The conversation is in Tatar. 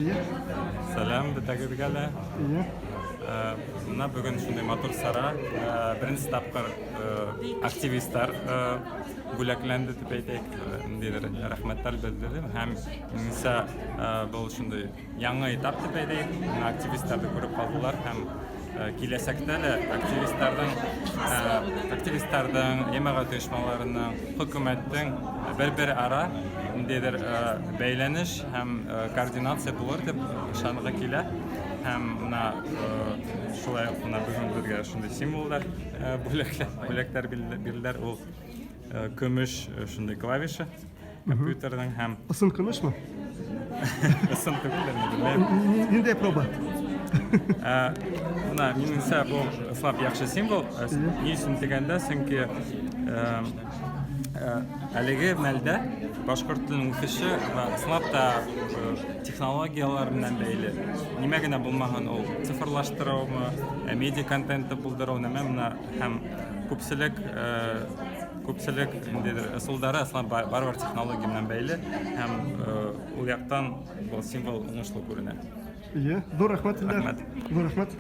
Сәлем, бітәгізге әлі. Мына бүгін шундай матур сара, бірінші тапқыр активистар бүләкләнді деп әйтейік, рәхмәттәр білдірді. Һәм минеңсә бұл шундай яңа этап деп әйтейік, активистларды күреп қалдылар һәм киләсәктә лә активистларның, җәмәгать оешмаларының, хөкүмәттең бер ара ниндидер бәйләнеш һәм координация булыр дип ышанырга килә. Һәм мына шулай мына бүген безгә шундый символлар, бүләкләр бирделәр. Ул көмеш шундый клавиша компьютерның һәм Isın kılıç mı? ысым түгел. Нинди проба? Мына минеңсә бу ислап яхшы символ. Ни өчен дигәндә, чөнки әлеге мәлдә башкорт телен үсеше ва ислапта технологиялар белән бәйле. Нимә генә булмаган ул цифрлаштыруымы, медиа контентты булдыру нәмә һәм күпселек ниндидер ысулдары барбар технология белән бәйле һәм ул яктан бу символ уңышлы күренә. İyi. Dur rahmet. Rahmet. Dur rahmet.